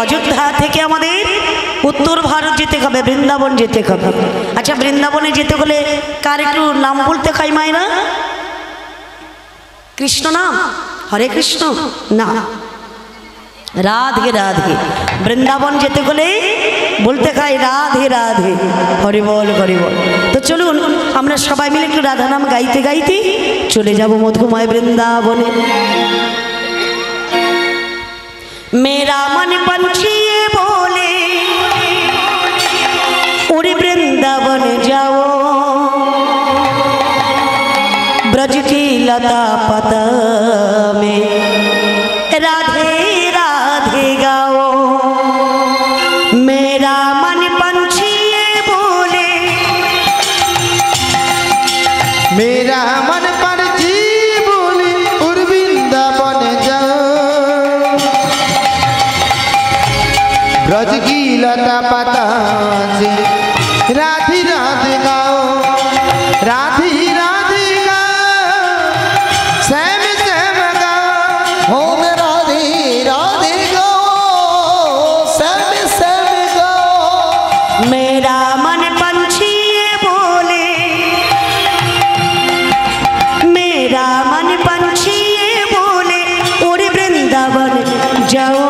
অযোধ্যা থেকে আমাদের উত্তর ভারত যেতে হবে, বৃন্দাবন যেতে হবে। আচ্ছা, বৃন্দাবনে যেতে হলে কার একটু নাম বলতে হয় মায়েরা? কৃষ্ণ নাম, হরে কৃষ্ণ না, রাধে রাধে। বৃন্দাবন যেতে হলে বলতে হয় রাধে রাধে, হরি বল হরি বল। তো চলুন আমরা সবাই মিলে একটু রাধা নাম গাইতে গাইতে চলে যাব মধুময় বৃন্দাবনে। मेरा मन पंछी ये बोले उड़े वृंदावन जाओ, ब्रज की लता पता में राधे राधे गाओ। मेरा मन पंछी ये बोले, मेरा मन पंछी बोले उड़ वृंदावन जाओ, ब्रज की लता पता से राधे राधे गाओ, राधे राधे गाओ, श्याम श्याम गाओ, हो में राधे राधे गाओ, श्याम श्याम गाओ। मेरा मन पंछी ये बोले, मेरा मन पंछी ये बोले उड़े वृंदावन जाओ,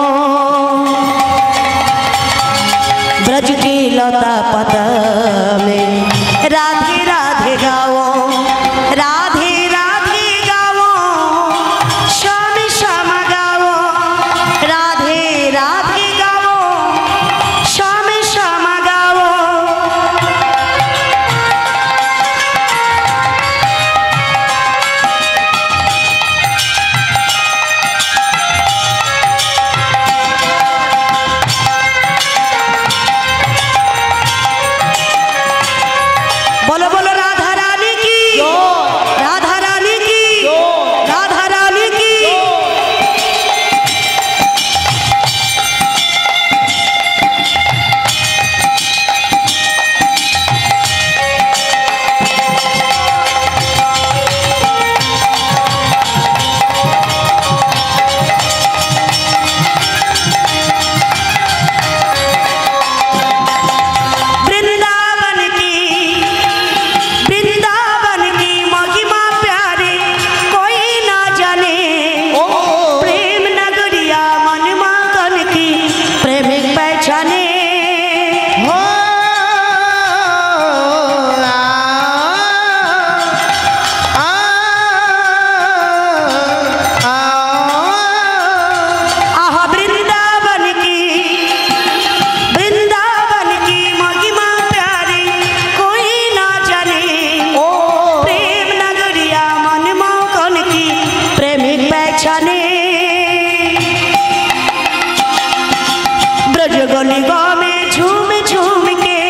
ब्रज की लता पता में राधे राधे गाओ, राधे राधे गाओ, श्याम श्याम गाओ, राधे राधे गाओ, श्याम श्याम गाओ। बोलो बोलो राधा रानी की, राधा रानी की, राधा रानी की। वृंदावन की, वृंदावन की महिमा प्यारे कोई ना जाने, प्रेम नगरिया मन मगन की प्रेमिक पहचाने। हो आहा वृंदावन की, वृंदावन की महिमा प्यारी कोई ना जाने, प्रेम नगरिया मन मगन की प्रेमिक पहचाने। ब्रज गली में झूम झूम के,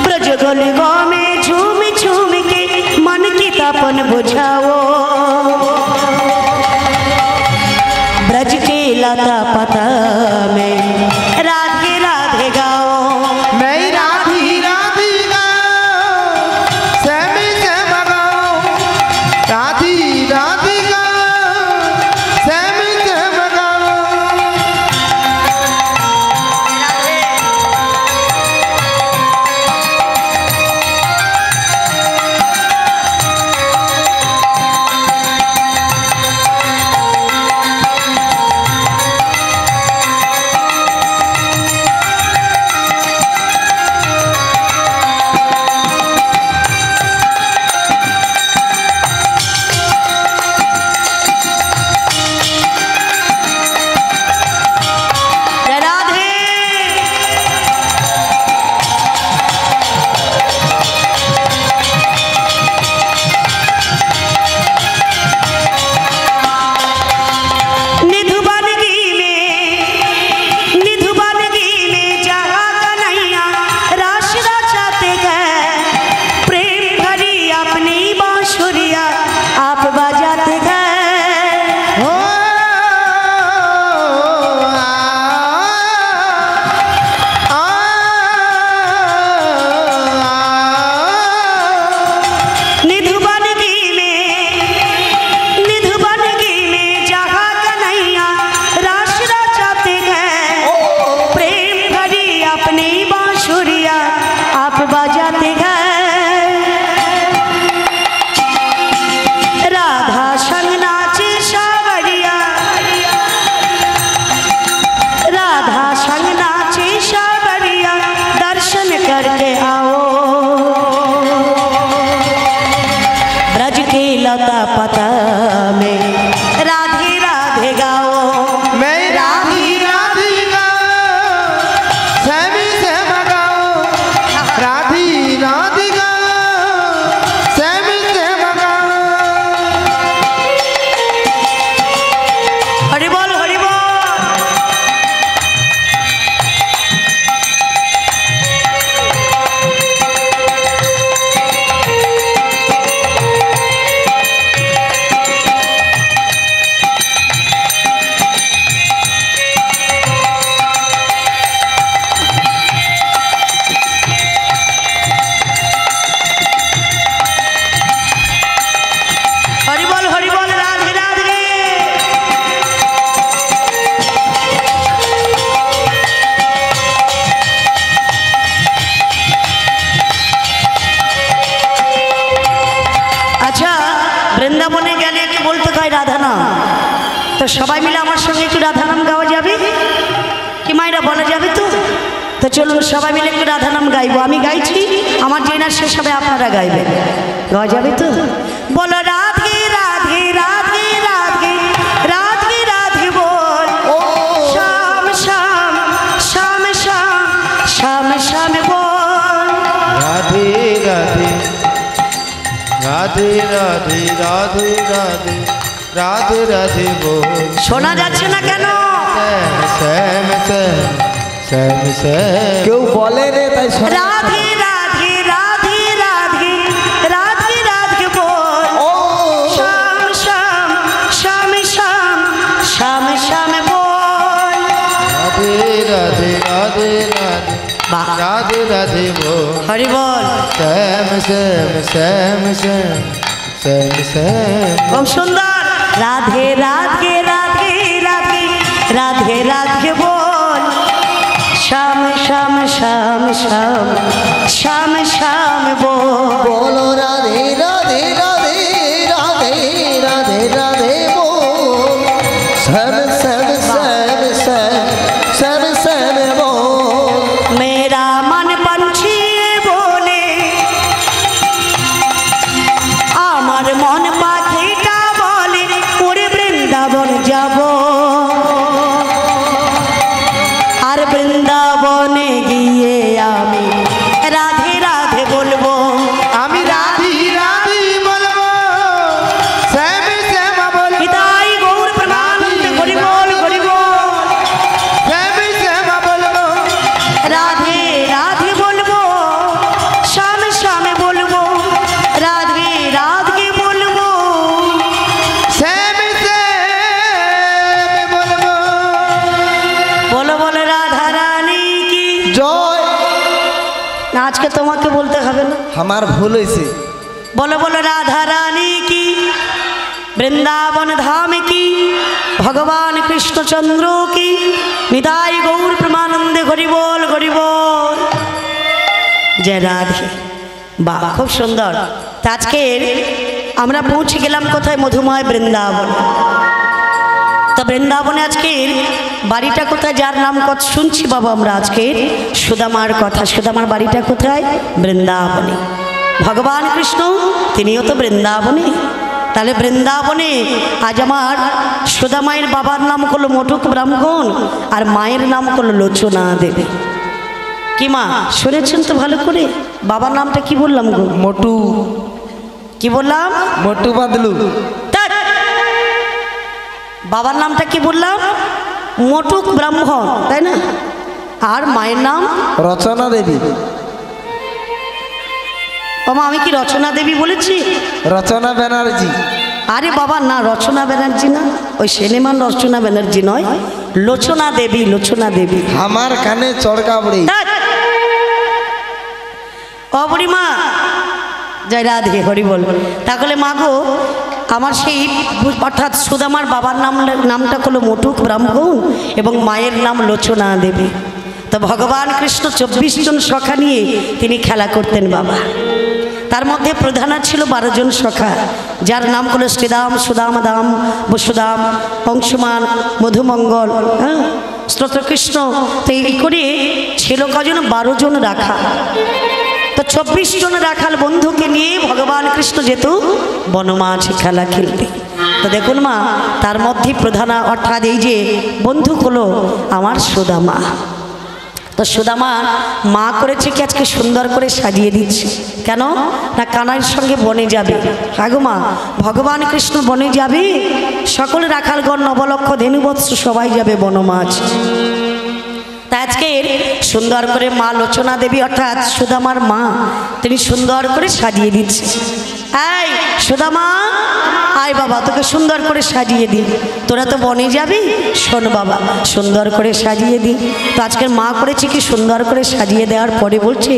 ब्रज गली में झूम झूम के मन की तपन बुझाओ, ब्रज की लता पता में राधे राधे गाओ। मैं राधे राधे गाओ, श्याम श्याम गाओ, राधे राधे गाओ, श्याम श्याम गाओ। রাধা নাম। তো সবাই মিলে আমার সঙ্গে একটু রাধা নাম গাওয়া যাবে কি মায়েরা, বলা যাবে তো? তো চলুন সবাই মিলে একটু রাধা নাম গাইবো। আমি গাইছি, আমার যে না শেষ হবে আপনারা গাইবেন। গাওয়া যাবে তো? বলো রাধে রাধে রাধে রাধে রাধে রাধে বল, শ্যাম শ্যাম শ্যাম শ্যাম শ্যাম শ্যাম বল। রাধে রাধে রাধে রাধে রাধে রাধে রাধে রাধে বল। শোনা যাচ্ছে না কেন? শ্যাম শ্যাম শ্যাম শ্যাম। কেউ বলে রে তাই শোনা রাধে রাধে রাধে রাধে রাধে রাধে বল, শ্যাম শ্যাম শ্যাম শ্যাম শ্যাম শ্যাম বল। রাধে রাধে রাধে রাধে বাহ। রাধে রাধে বল। হরি বল। শ্যাম শ্যাম শ্যাম শ্যাম শ্যাম শ্যাম। খুব সুন্দর। রাধে রাধে রাধে রাধে রাধে রাধে বল, শ্যাম শ্যাম শ্যাম শ্যাম শ্যাম শ্যাম বল। বলো রাধে রাধে রাধে রাধে রাধে রাধে বল, শ্যাম শ্যাম শ্যাম শ্যাম শ্যাম শ্যাম বল। मेरा मन पंछी बोले, আমার মন পাখিটা বলে ওরে বৃন্দাবন যাব, আর বৃন্দাবনে গিয়ে আমি রাধে রাধে বলবো। আমি রাধি রাধি বলবো, শ্যাম শ্যাম বলবো। পিতাই গৌর প্রেমানন্দে হরি বল হরি বল। শ্যাম শ্যাম বলবো, রাধে রাধে বলবো, শ্যাম শ্যাম বলবো, রাধে রাধে বলবো। শ্যাম শ্যাম বলবো। বলো বলো রাধা রানী কি জয়। না, আজকে তোমাকে বলতে হবে না। আমার ভুল হয়েছে। বলো বলো রাধা রানী কি, বৃন্দাবন ধাম কি, ভগবান কৃষ্ণচন্দ্র কি, নিতাই গৌর প্রেমানন্দে হরি বল হরি বল। জয় রাধে। বাহ, খুব সুন্দর। তা আজকে আমরা পৌঁছে গেলাম কোথায়? মধুময় বৃন্দাবন। তা বৃন্দাবনে আজকের বাড়িটা কোথায়? যার নাম কথা শুনছি বাবা আমরা আজকে সুদামার কথা। সুদামার বাড়িটা কোথায়? বৃন্দাবনে। ভগবান কৃষ্ণ তিনিও তো বৃন্দাবনে। তাহলে বৃন্দাবনে আজ আমার সুদামায়ের বাবার নাম হলো মটুক ব্রাহ্মণ, আর মায়ের নাম হলো লোচনা দেবী। কি মা শুনেছেন তো ভালো করে? বাবার নামটা কি বললাম গো? মোটু। কি বললাম? মোটু বাদলু। ধ্যাৎ। বাবার নামটা কি বললাম? মটুক ব্রাহ্মণ, তাই না? আর মায়ের নাম? রচনা দেবী। বাবা আমি কি রচনা দেবী বলেছি? রচনা ব্যানার্জি। আরে বাবা না, রচনা ব্যানার্জি না, ওই সিনেমার রচনা ব্যানার্জি নয়, লোচনা দেবী, লোচনা দেবী। আমার কানে চড়কাবড়ি। ধ্যাৎ। ও বুড়িমা, জয় রাধে হরি বল। তাহলে মা গো, আমার সেই অর্থাৎ সুদামার বাবার নামটা হলো মটুক ব্রাহ্মণ এবং মায়ের নাম লোচনা দেবী। তো ভগবান কৃষ্ণ 24 জন সখা নিয়ে তিনি খেলা করতেন বাবা। তার মধ্যে প্রধান ছিল 12 জন সখা, যার নাম হলো শ্রীদাম, সুদাম, দাম, বসুদাম, অংশমান, মধুমঙ্গল, হ্যাঁ, স্তোত্রকৃষ্ণ। তো এই করে ছিল কজন? 12 জন রাখা। তো 24 জন রাখাল বন্ধুকে নিয়ে ভগবান কৃষ্ণ যেত বনমাঝ খেলা খেলতে। তো দেখুন মা, তার মধ্যে প্রধানা অর্থাৎ এই যে বন্ধু হলো আমার সুদামা। তো সুদামা মা করেছে কি আজকে সুন্দর করে সাজিয়ে দিচ্ছে। কেন না? কানাইয়ের সঙ্গে বনে যাবে। আগো মা, ভগবান কৃষ্ণ বনে যাবে, সকল রাখালগণ নবলক্ষ ধেনুবৎস সবাই যাবে বনমাঝ। তা আজকে সুন্দর করে মা লোচনা দেবী অর্থাৎ সুদামার মা তিনি সুন্দর করে সাজিয়ে দিচ্ছে। এই সুদামা, আয় বাবা, তোকে সুন্দর করে সাজিয়ে দিই। তোরা তো বনে যাবি, শোন বাবা, সুন্দর করে সাজিয়ে দিই। তো আজকের মা করেছে কি সুন্দর করে সাজিয়ে দেওয়ার পরে বলছে,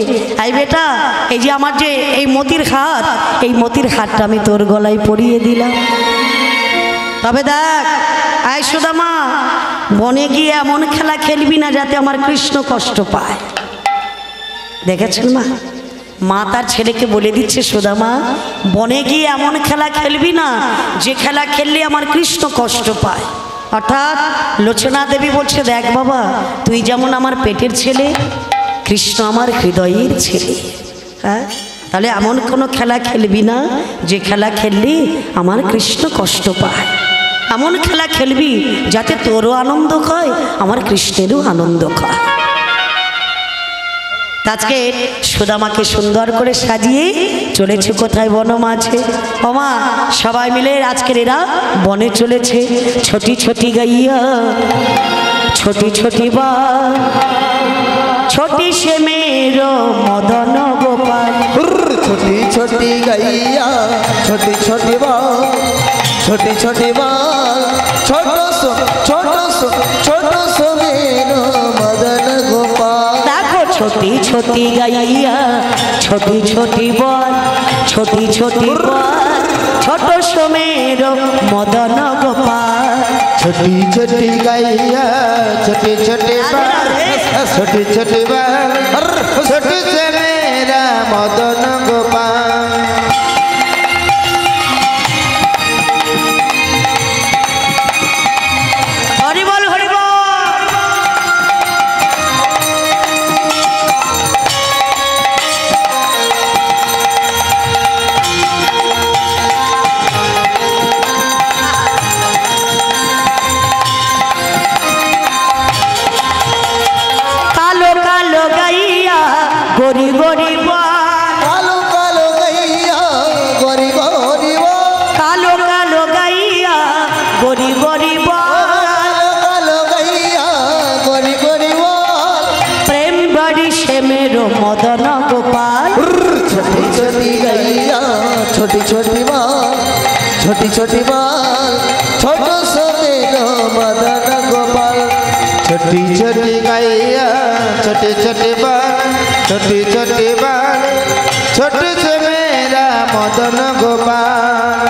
এই বেটা, এই যে আমার যে এই মতির হাত, এই মতির হাতটা আমি তোর গলায় পরিয়ে দিলাম। তবে দেখ, আয় সুদামা, বনে গিয়ে এমন খেলা খেলবি না যাতে আমার কৃষ্ণ কষ্ট পায়। দেখেছেন মা, মা তার ছেলেকে বলে দিচ্ছে, সুদামা বনে গিয়ে এমন খেলা খেলবি না যে খেলা খেললে আমার কৃষ্ণ কষ্ট পায়। অর্থাৎ লোচনা দেবী বলছে, দেখ বাবা, তুই যেমন আমার পেটের ছেলে, কৃষ্ণ আমার হৃদয়ের ছেলে। হ্যাঁ, তাহলে এমন কোনো খেলা খেলবি না যে খেলা খেললে আমার কৃষ্ণ কষ্ট পায়। এমন খেলা খেলবি যাতে তোরও আনন্দ হয়, আমার কৃষ্ণেরও আনন্দ হয়। আজকে সুদামাকে সুন্দর করে সাজিয়ে চলেছে কোথায়? বনমাঝে। ওমা, সবাই মিলে আজকের এরা বনে চলেছে। ছোটি ছোটি গাইয়া ছোটি ছোটি বা ছোটি সে মেরো মদন গোপাল। छोटी छोटी गैया छोटी छोटी बाल छोटी छोटी बाल छोटो सो मेरो मदन गोपाल। देखो छोटी छोटी गैया छोटी छोटी बाल छोटी छोटी बाल छोटो सो मेरो मदन गोपाल। छोटी छोटी गैया छोटी छोटी बाल छोटी छोटी बाल छोटी से मेरा मदन गोपाल। हरि बोल हरि बोल। कालो कालो गैया गोरी गोरी बाल। कालो कालो गैया गोरी गोरी बाल कालो कालो गैया गोरी गोरी बाल। कालो गैया गोरी गोरी बाल प्रेम बड़ी से मेरो मदन गोपाल। छोटी छोटी गैया छोटी छोटी बाल छोटी छोटी बाल छोटो सो मेरो मदन गोपाल। छोटी छोटी गैया छोटी छोटी बाल छोटी छोटी बाल छोटे से मेरा मदन गोपाल।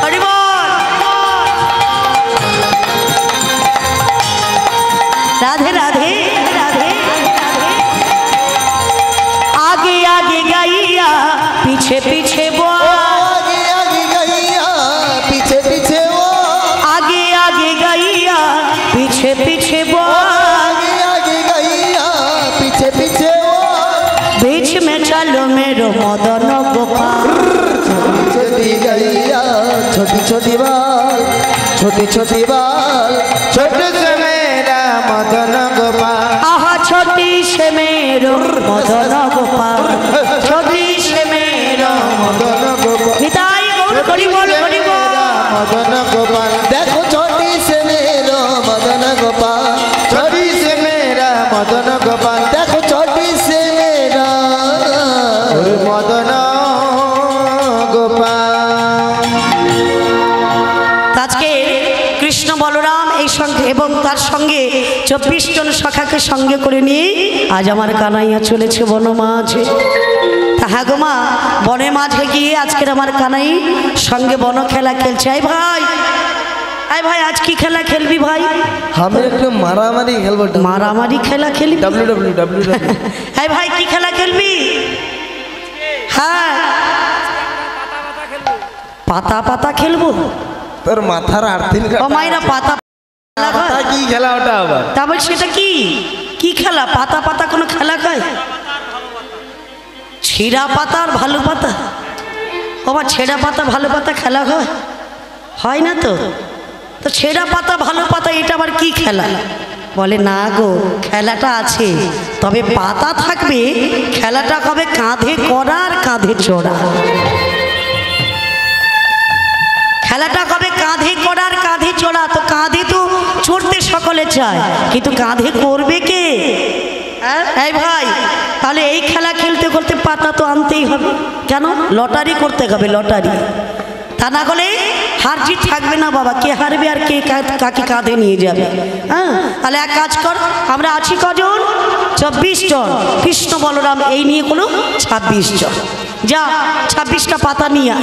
हरि बोल। राधे राधे राधे। आगे आगे गैया पीछे पीछे बोल। आगे आगे गैया पीछे पीछे वो आगे आगे गैया पीछे पीछे बोल। आगे आगे गैया पीछे पीछे वो बीच में चलो मेरो मदन गोपाल। छोटी गैया छोटी छोटी बाल छोटी छोटी बाल छोटे से मेरा मदन गोपाल। आहा छोटी से मेरो मदन गोपाल छोटी से मेरो मदन गोपाल निताई गौर हरि बोल हरि बोल। मदन गोपाल। देखो छोटी से मेरो मदन गोपाल छोटी से मेरा मदन गोपाल। देखो छोटी से मेरा मदन गोपाल। আজকে কৃষ্ণ বলরাম এই সঙ্গে এবং তার সঙ্গে 24 জন সখাকে সঙ্গে করে নিয়ে আজ আমার কানাইয়া চলেছে বনমাঝে। হ্যাঁ গো মা, বনে মাঝে গিয়ে আজকের আমার কানাই সঙ্গে বন খেলা খেলছে। আই ভাই, আই ভাই, আজ কি খেলা খেলবি ভাই? हम एक मारामारी खेलबो মারামারি খেলা খেলবি? WWE আই ভাই, কি খেলা খেলবি? হ্যাঁ, পাতা পাতা খেলবো। তোর মাথার আর্থিন ও মাইরা পাতা খেলা হয়? কি খেলা ওটা আবার? তারপর সেটা কি কি খেলা? পাতা পাতা কোনো খেলা খায়? ছিঁড়া পাতা আর ভালো পাতা? বাবা, ছেঁড়া পাতা ভালো পাতা খেলা হয়? হয় না তো। তো ছেঁড়া পাতা ভালো পাতা এটা আবার কি খেলা? বলে না গো, খেলাটা আছে, তবে পাতা থাকবে, খেলাটা হবে কাঁধে করা আর কাঁধে চড়া। খেলাটা কবে কাঁধে করার কাঁধে চড়া। তো কাঁধে তো চড়তে সকলে চায়, কিন্তু কাঁধে করবে কে? এই ভাই, তাহলে এই খেলা খেলতে করতে পাতা তো আনতেই হবে। কেন? লটারি করতে হবে, লটারি। তা না হলে হার জিত থাকবে না বাবা। কে হারবে আর কে কাকে কাঁধে নিয়ে যাবে? হ্যাঁ, তাহলে এক কাজ কর, আমরা আছি কজন? 24 জন। কৃষ্ণ বলরাম এই নিয়ে কোনো 26 জন। যা 26টা পাতা নিয়ে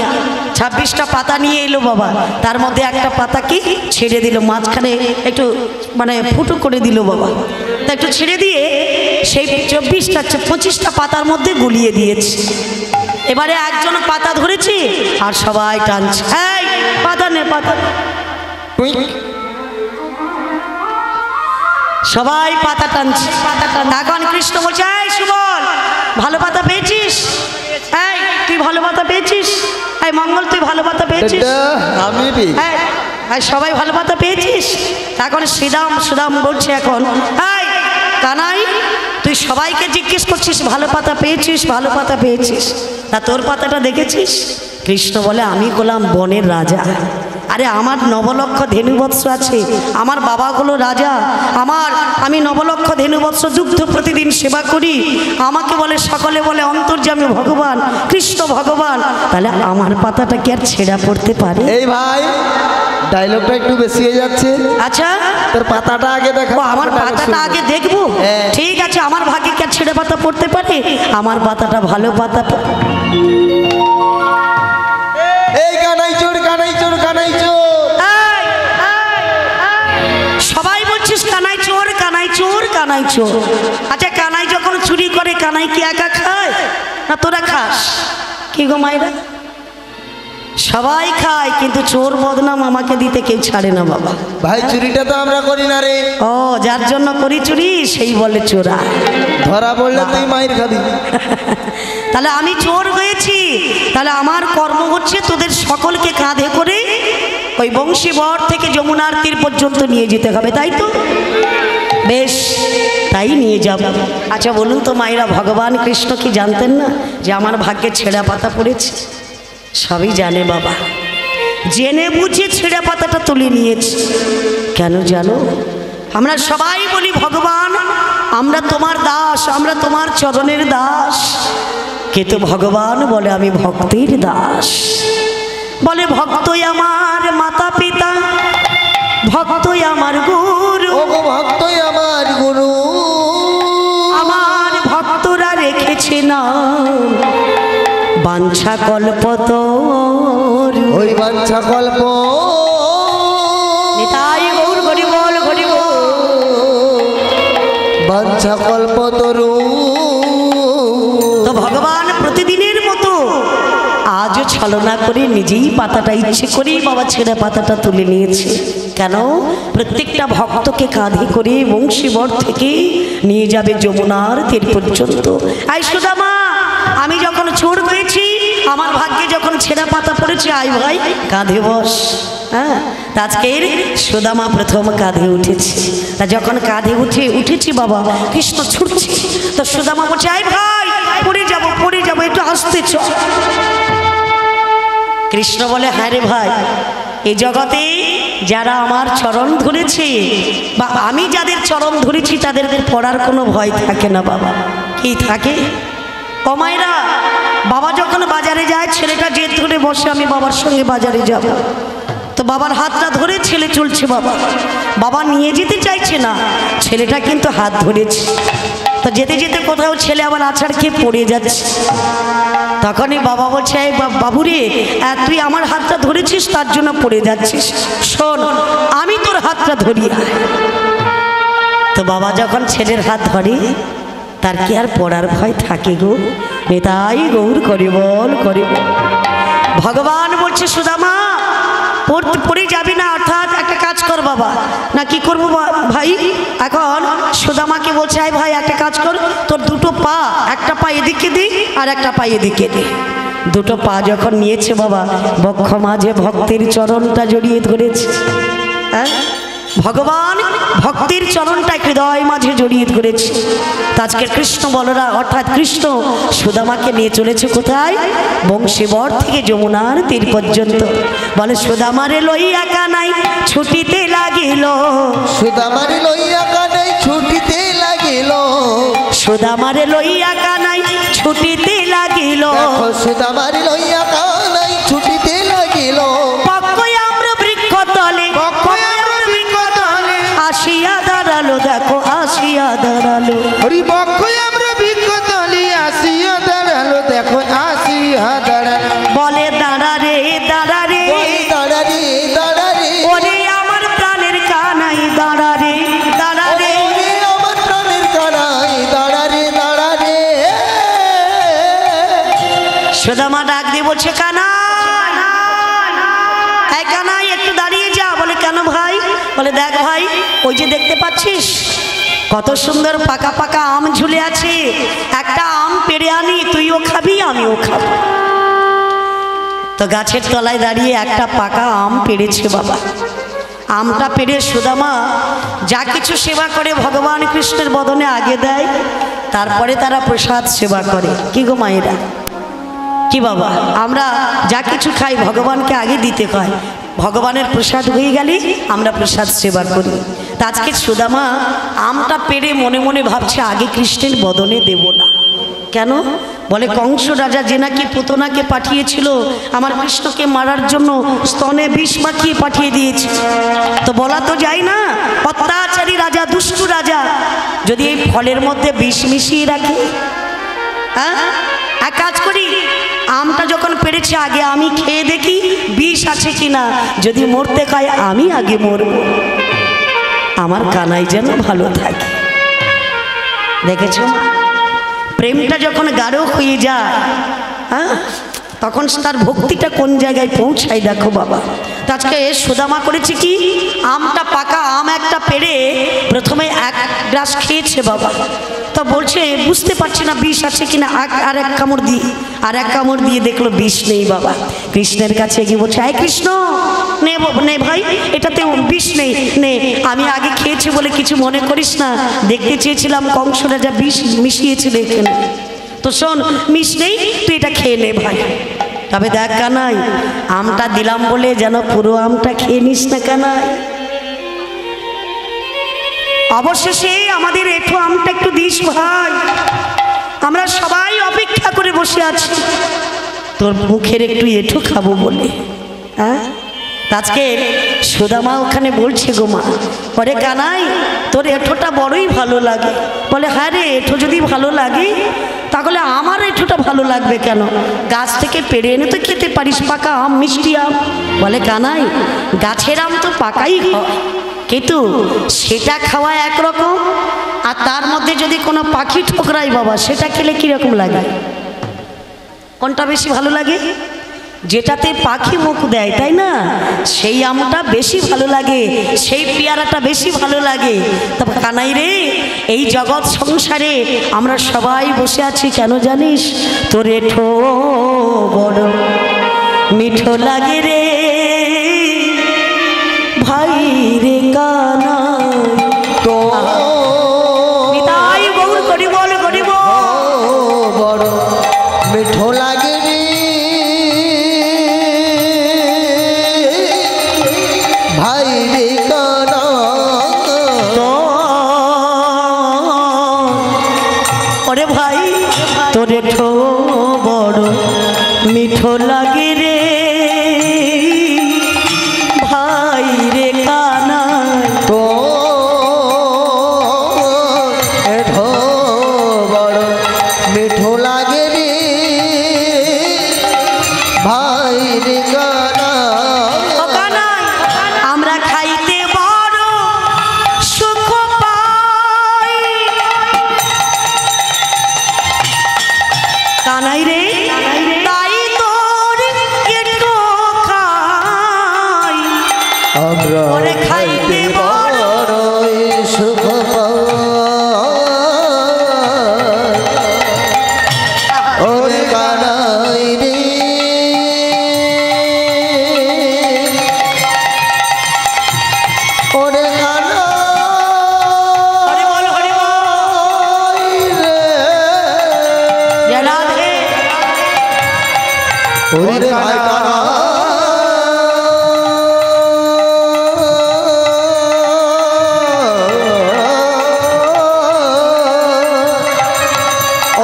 26টা পাতা নিয়ে এলো বাবা। তার মধ্যে একটা পাতা কি ছেড়ে দিল, মাঝখানে একটু মানে ফুটো করে দিল বাবা। তা একটু ছেড়ে দিয়ে সেই 25টা পাতার মধ্যে গুলিয়ে দিয়েছে। এবারে একজন পাতা ধরেছে আর সবাই টানছে, এই পাতা নে পাতা। সবাই পাতা টানছে। এখন কৃষ্ণ বলছে, এই সুবল ভালো পাতা পেয়েছিস? এই তুই ভালো পাতা পেয়েছিস? এই মঙ্গল তুই ভালো পাতা পেয়েছিস? আমি সবাই ভালো পাতা পেয়েছিস? এখন সুদাম বলছে, এখন এই কানাই তুই সবাইকে জিজ্ঞেস করছিস ভালো পাতা পেয়েছিস, ভালো পাতা পেয়েছিস, তা তোর পাতাটা দেখেছিস? কৃষ্ণ বলে, আমি হলাম বনের রাজা। আরে আমার নবলক্ষ ধেনুবৎস আছে, আমার বাবাগুলো রাজা, আমি নবলক্ষ ধেনুবৎস যুদ্ধ প্রতিদিন সেবা করি। আমাকে বলে সকলে বলে অন্তর্যামী ভগবান, কৃষ্ণ ভগবান, তাহলে আমার পাতাটা কি আর ছেঁড়া পড়তে পারে? এই ভাই ডায়লগটা একটু বেশি হয়ে যাচ্ছে। আচ্ছা তোর পাতাটা আগে দেখো। আমার পাতাটা আগে দেখবো? ঠিক আছে, আমার ভাগ্যে কি আর ছেঁড়া পাতা পড়তে পারে? আমার পাতাটা ভালো পাতা। এই কানাই চোর, কানাই চোর, কানাই চোর। সবাই বলছিস কানাই চোর, কানাই চোর, কানাই চোর। আচ্ছা কানাই যখন চুরি করে কানাই কি একা খায় না তোরা খাস? কি গো মাইরা? সবাই খায়, কিন্তু চোর বদনাম আমাকে দিতে কেউ ছাড়ে না বাবা। ভাই চুরিটা তো আমরা করি না রে। ও যার জন্য করি চুরি সেই বলে চোরা। ধরা পড়লে তুই মাইর খাবি। তাহলে আমি চোর হয়েছি, তাহলে আমার কর্ম হচ্ছে তোদের সকলকে কাঁধে করে ওই বংশীবর থেকে যমুনার তীর পর্যন্ত নিয়ে যেতে হবে, তাই তো? বেশ, তাই নিয়ে যাব। আচ্ছা বলুন তো মায়েরা, ভগবান কৃষ্ণ কি জানতেন না যে আমার ভাগ্যে ছেঁড়া পাতা পড়েছে? সবই জানে বাবা, জেনে বুঝে ছেঁড়া পাতাটা তুলে নিয়েছে। কেন জানো? আমরা সবাই বলি ভগবান আমরা তোমার দাস, আমরা তোমার চরণের দাস, কিন্তু ভগবান বলে আমি ভক্তের দাস। বলে ভক্তই আমার মাতা পিতা, ভক্তই আমার গুরু, ভক্তই আমার গুরু, আমার ভক্তরা রেখেছে না বাঞ্ছা কল্পতর, ওই বাঞ্ছা কল্প নিতাই গৌর হরি বল, হরি বল। বাঞ্ছা কল্পতরু। তো ভগবান প্রতিদিনের মতো আজও ছলনা করে নিজেই পাতাটা ইচ্ছে করেই বাবা ছেঁড়া পাতাটা তুলে নিয়েছে। কেন? প্রত্যেকটা ভক্তকে কাঁধে করে বংশীবর থেকে নিয়ে যাবে যমুনার তীর পর্যন্ত। আই সুদামা, আমি যখন চোর হয়েছি, আমার ভাগ্যে যখন ছেঁড়া পাতা পড়েছে, আই ভাই কাঁধে বস। হ্যাঁ, আজকের সুদামা প্রথম কাঁধে উঠেছে। তা যখন কাঁধে উঠেছি বাবা, কৃষ্ণ ছুটছে, তো সুদামা বলছে, আই ভাই পড়ে যাবো, একটু আসতে চ। কৃষ্ণ বলে, হ্যাঁ রে ভাই, এই জগতে যারা আমার চরণ ধরেছে বা আমি যাদের চরণ ধরেছি তাদের পড়ার কোনো ভয় থাকে না বাবা। কি থাকে? কমাইরা বাবা যখন বাজারে যায়, ছেলেটা জেদ ধরে বসে আমি বাবার সঙ্গে বাজারে যাব, তো বাবার হাতটা ধরে ছেলে চলছে, বাবা নিয়ে যেতে চাইছে না, ছেলেটা কিন্তু হাত ধরেছে। তো যেতে যেতে কোথাও ছেলে আবার আছাড় খেয়ে পড়ে যাচ্ছে। তখনই বাবা বলছে, এই বাবুরে, তুই আমার হাতটা ধরেছিস তার জন্য পড়ে যাচ্ছিস, শোন আমি তোর হাতটা ধরি। তো বাবা যখন ছেলের হাত ধরে, তার কি আর পড়ার ভয় থাকে গো? নিতাই গৌর করি বল, করি বল। ভগবান বলছে, সুদামা পড়ে যাবি না, অর্থাৎ একটা কাজ কর বাবা। না কি করবো ভাই? এখন সুদামাকে বলছে, আয় ভাই একটা কাজ কর, তোর দুটো পা, একটা পা এদিকে দে আর একটা পা এদিকে দে। দুটো পা যখন নিয়েছে বাবা, বক্ষ মাঝে ভক্তের চরণটা জড়িয়ে ধরেছে। হ্যাঁ, ভগবান ভক্তের চরণটা হৃদয় মাঝে জড়িয়ে ধরেছে। আজকে কৃষ্ণ বলরা অর্থাৎ কৃষ্ণ সুদামাকে নিয়ে চলেছে কোথায়? বংশীবর থেকে যমুনার তীর পর্যন্ত। বলে, সুদামারে লইয়া কানাই ছুটিতে লাগিল, সুদামারে লইয়া কানাই ছুটিতে লাগিল, সুদামারে লইয়া কানাই ছুটিতে লাগিল, সুদামারে লইয়া কানাই ছুটিতে লাগিল। পক্ষই আমরা বৃক্ষ তলে, আসিয়া দাঁড়ালো, দেখো আসিয়া দাঁড়ালো। হরি পক্ষই আমরা বৃক্ষ তলে, আসিয়া দাঁড়ালো, দেখো আসিয়া সুদামা ডাক দিয়ে বলছে কানাই, এই কানাই একটু দাঁড়িয়ে যা। বলে কেন ভাই? বলে দেখ ভাই, ওই যে দেখতে পাচ্ছিস কত সুন্দর পাকা পাকা আম ঝুলে আছে, একটা আম পেড়ে আনি, তুইও খাবি আমিও খাবো। তো গাছের তলায় দাঁড়িয়ে একটা পাকা আম পেড়েছে বাবা। আমটা পেড়ে সুদামা যা কিছু সেবা করে ভগবান কৃষ্ণের বদনে আগে দেয়, তারপরে তারা প্রসাদ সেবা করে। কি গো মায়েরা, কি বাবা, আমরা যা কিছু খাই ভগবানকে আগে দিতে হয়, ভগবানের প্রসাদ হয়ে গেলে আমরা প্রসাদ সেবা করি। তা আজকে সুদামা আমটা পেড়ে মনে মনে ভাবছে আগে কৃষ্ণের বদনে দেব না। কেন? বলে কংস রাজা যে নাকি পুতনাকে পাঠিয়েছিল আমার কৃষ্ণকে মারার জন্য, স্তনে বিষ মাখিয়ে পাঠিয়ে দিয়েছে। তো বলা তো যায় না, অত্যাচারী রাজা, দুষ্টু রাজা যদি এই ফলের মধ্যে বিষ মিশিয়ে রাখে। হ্যাঁ, এক কাজ করি, আমটা যখন পেরেছে আগে আমি খেয়ে দেখি বিষ আছে কিনা, যদি মরতে খায় আমি আগে মরব, আমার কানাই যেন ভালো থাকে। দেখেছো প্রেমটা যখন গাঢ় হয়ে যায়, হ্যাঁ, তখন তার ভক্তিটা কোন জায়গায় পৌঁছায় দেখো বাবা। তো আজকে সুদামা করেছে কি, আমটা পাকা আম একটা পেড়ে প্রথমে এক গ্লাস খেয়েছে বাবা। তো বলছে বুঝতে পারছি না বিষ আছে কিনা, আর এক কামড় দিয়ে, আর এক কামড় দিয়ে দেখলো বিষ নেই বাবা। কৃষ্ণের কাছে গিয়ে বলছে আয় কৃষ্ণ, নে নে ভাই, এটাতে বিষ নেই, নে, আমি আগে খেয়েছি বলে কিছু মনে করিস না, দেখতে চেয়েছিলাম কংস রাজা বিষ মিশিয়েছিল এখানে, তো শোন মিষ নেই, তুই এটা খেয়ে নে ভাই। তবে দেখ কানাই, আমটা দিলাম বলে যেন পুরো আমটা খেয়ে নিস না কানাই। অবশেষে আমাদের এঠো আমটা একটু দিস ভাই, আমরা সবাই অপেক্ষা করে বসে আছি তোর মুখের একটু এঠো খাবো বলে। হ্যাঁ, আজকে সুদামা ওখানে বলছে গো মা, পরে কানাই তোর এঠোটা বড়ই ভালো লাগে। বলে হ্যাঁ রে, এঠো যদি ভালো লাগে তাহলে আমার এঠোটা ভালো লাগবে কেন? গাছ থেকে পেড়ে এনে তো খেতে পারিস, পাকা আম, মিষ্টি আম। বলে কানাই গাছের আম তো পাকাই হয়, কিন্তু সেটা খাওয়া একরকম, আর তার মধ্যে যদি কোনো পাখি ঠোকরাই বাবা, সেটা খেলে কীরকম লাগে? কোনটা বেশি ভালো লাগে? যেটাতে পাখি মুখ দেয়, তাই না, সেই আমটা বেশি ভালো লাগে, সেই পেয়ারাটা বেশি ভালো লাগে। তবে কানাই রে, এই জগৎ সংসারে আমরা সবাই বসে আছি কেন জানিস? তোর এঠো বড় মিঠো লাগে রে ভাই রে কানাই, তো নিতাই গৌর গরিব গরিব বড় মিঠো লাগে রে ভাই রে কানাই, তো ওরে ভাই তোর এঠো বড় মিঠো লাগে রে ভাই রে কানাই, তো এঠো বড় মিঠো লাগে রে ভাই রে কানাই। ও কানাই, আমরা খাইতে বড় সুখ পাই। কানাই রে, তাই তোর একটু খাই, আমরা ওরে খাইতে বড় বড়ই সুখ পাই, ওরে কানাই রে ওরে হরি বল হরি বল, জয় রাধে। ওরে ভাই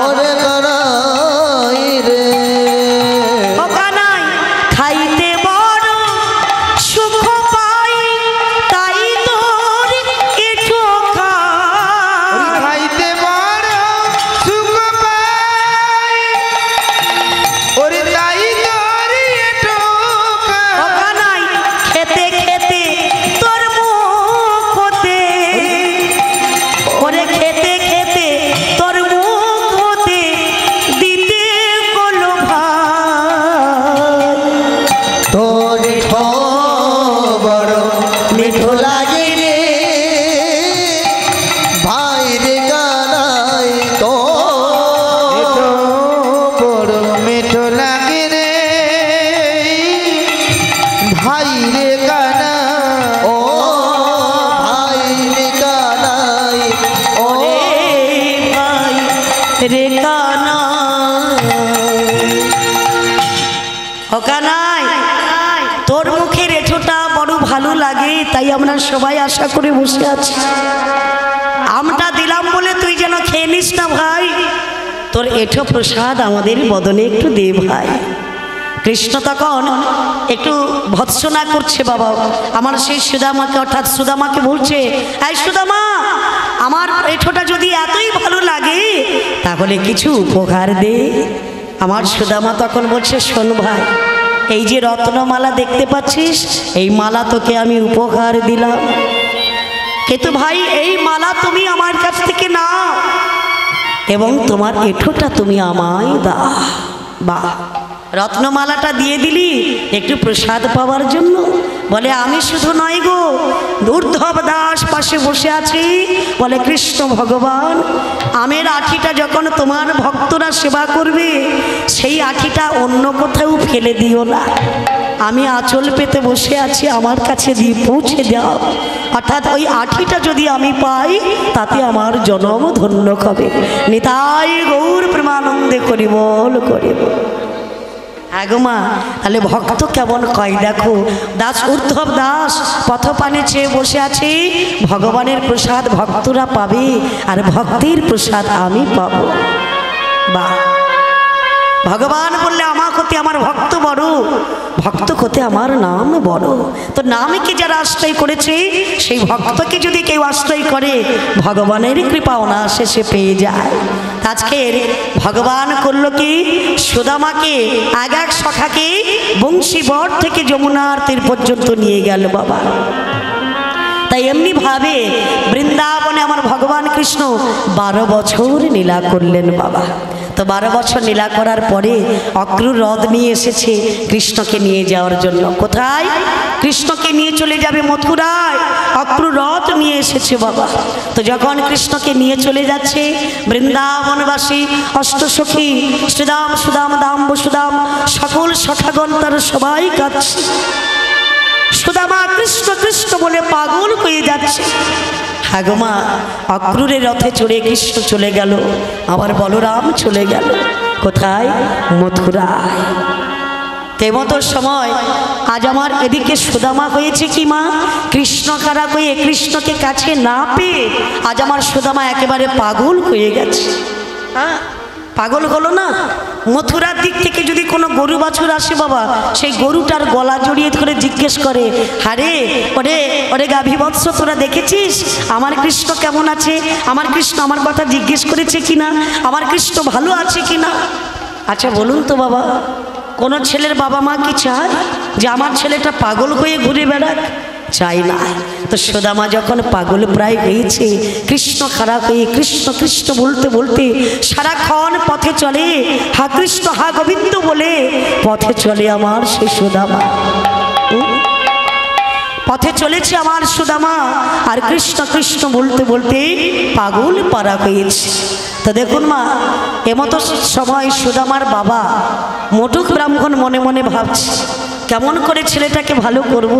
ওরে কানাই রে ও কানাই, খাইতে বড় সুখ পাই, তাই তোর এঠো খাই। খাইতে বড় সুখ পাই, ওরে তাই তোর রে কানাই তোর মুখের এঁঠোটা বড় ভালো লাগে, তাই আমরা সবাই আশা করে বসে আছি। আমটা দিলাম বলে তুই যেন খেয়ে নিস না ভাই, তোর এঁঠো প্রসাদ আমাদের বদনে একটু দে ভাই। কৃষ্ণ তখন একটু ভৎসনা করছে বাবা, আমার সেই সুদামাকে, অর্থাৎ সুদামাকে বলছে, এই সুদামা, আমার এঁঠোটা যদি এতই ভালো লাগে তাহলে কিছু উপহার দে। আমার সুদামা তখন বলছে, শোন ভাই, এই যে রত্নমালা দেখতে পাচ্ছিস, এই মালা তোকে আমি উপহার দিলাম, কিন্তু ভাই এই মালা তুমি আমার কাছ থেকে নাও এবং তোমার এঁঠোটা তুমি আমায় দাও। বা রত্নমালাটা দিয়ে দিলি একটু প্রসাদ পাওয়ার জন্য। বলে আমি শুধু নয় গো, উদ্ধব দাস পাশে বসে আছি, বলে কৃষ্ণ ভগবান, আমের আঠিটা যখন তোমার ভক্তরা সেবা করবে সেই আঠিটা অন্য কোথাও ফেলে দিও না, আমি আঁচল পেতে বসে আছি, আমার কাছে দিয়ে পৌঁছে দাও। অর্থাৎ ওই আঠিটা যদি আমি পাই তাতে আমার জন্ম ধন্য হবে। নিতাই গৌর প্রেমানন্দে করি বল করি বল। আগমা তাহলে ভক্ত কেমন কয় দেখো, দাস উদ্ধব দাস পথপানে চেয়ে বসে আছে, ভগবানের প্রসাদ ভক্তরা পাবে আর ভক্তির প্রসাদ আমি পাবো। বা ভগবান বললে আমার ক্ষতি আমার ভক্ত বড়, ভক্ত ক্ষতি আমার নাম বড়। তো নামকে যারা আশ্রয় করেছে সেই ভক্তকে যদি কেউ আশ্রয় করে ভগবানের কৃপা অনায়াসে পেয়ে যায়। আজকের ভগবান করলো কি, সুদামাকে এক সখাকে বংশীবট থেকে যমুনার তীর পর্যন্ত নিয়ে গেল বাবা। তাই এমনি ভাবে বৃন্দাবনে আমার ভগবান কৃষ্ণ 12 বছর লীলা করলেন বাবা। তো 12 বছর লীলা করার পরে অক্রুর হ্রদ নিয়ে এসেছে কৃষ্ণকে নিয়ে যাওয়ার জন্য। কোথায়? কৃষ্ণকে নিয়ে চলে যাবে মথুরায়, অক্রুর হ্রদ নিয়ে এসেছে বাবা। তো যখন কৃষ্ণকে নিয়ে চলে যাচ্ছে বৃন্দাবনবাসী অষ্টসখী শ্রীদাম সুদাম দাম বসুদাম সকল সখাগণ তারা সবাই কাঁদছে। সুদামা কৃষ্ণ কৃষ্ণ বলে পাগল হয়ে যাচ্ছে। হাগমা অক্রুরের রথে চড়ে কৃষ্ণ চলে গেল, আবার বলরাম চলে গেল কোথায়? মথুরায়। তেমতো সময় আজ আমার এদিকে সুদামা হয়েছে কি মা, কৃষ্ণ খারাপ হয়ে কৃষ্ণকে কাছে না পেয়ে আজ আমার সুদামা একেবারে পাগল হয়ে গেছে। হ্যাঁ, পাগল হলো না? মথুরার দিক থেকে যদি কোনো গরু বাছুর আসে বাবা, সেই গরুটার গলা জড়িয়ে ধরে জিজ্ঞেস করে, হারে ওরে ওরে গাভী বৎস, তোরা দেখেছিস আমার কৃষ্ণ কেমন আছে? আমার কৃষ্ণ আমার কথা জিজ্ঞেস করেছে কিনা? আমার কৃষ্ণ ভালো আছে কিনা? আচ্ছা বলুন তো বাবা, কোনো ছেলের বাবা মা কি চায় যে আমার ছেলেটা পাগল হয়ে ঘুরে বেড়াক? চাই না। তো সুদামা যখন পাগল প্রায় হয়েছে, কৃষ্ণ খারাপ হয়ে কৃষ্ণ কৃষ্ণ বলতে বলতে সারাক্ষণ পথে চলে, হা কৃষ্ণ হা গোবিন্দ বলে পথে চলে আমার সে সুদামা। পথে চলেছে আমার সুদামা আর কৃষ্ণ কৃষ্ণ বলতে বলতে পাগল পারা হয়েছে। তো দেখুন মা, এমতো সময় সুদামার বাবা মোটক ব্রাহ্মণ মনে মনে ভাবছে, কেমন করে ছেলেটাকে ভালো করব,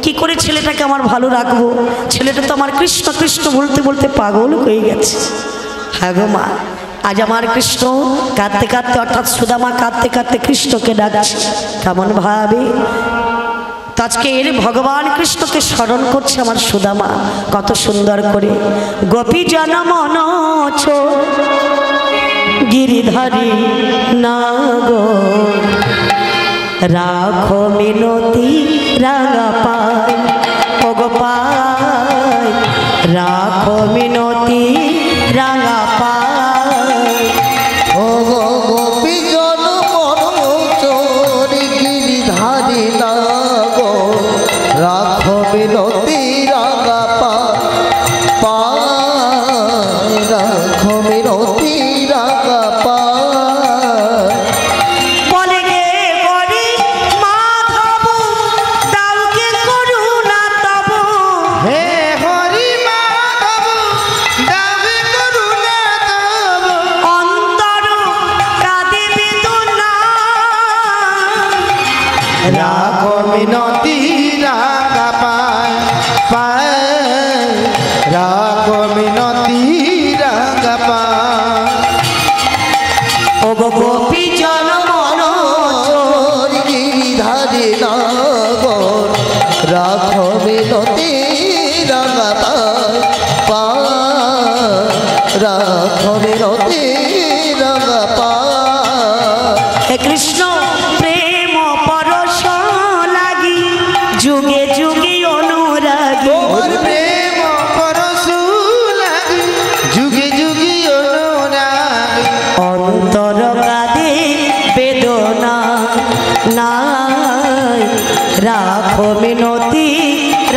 কি করে ছেলেটাকে আমার ভালো রাখবো? ছেলেটা তো আমার কৃষ্ণ কৃষ্ণ বলতে বলতে পাগল হয়ে গেছে। হ্যাঁ গো মা, আজ আমার কৃষ্ণ কাঁদতে কাঁদতে, অর্থাৎ সুদামা কাঁদতে কাঁদতে কৃষ্ণকে ডাকছে। কেমন ভাবে আজকে এর ভগবান কৃষ্ণকে স্মরণ করছে আমার সুদামা কত সুন্দর করে। গোপী জন মন গিরিধারী নাগো, রাখো মিনতি রাঙা পায়, ও গোপাল রাখো মিনতি রাঙা পায়। ও গো গোপী জন মনোচর গিরিধারী নাগো, রাখো মিনতি রাঙা পায়, রাখো মিনতি রাঙা পায়। রাখো মিনতি রাঙা পায় পায়, রাখো মিনতি রাঙা পায়। রাখো মিনতি রাঙা পাল। হে কৃষ্ণ প্রেম পরশ লাগি যুগে যুগে অনুরাগী ওর প্রেম পরশু লাগি যুগে যুগে অনুরাগী অন্তর কাঁদে বেদনা নাই রাখো মিনতি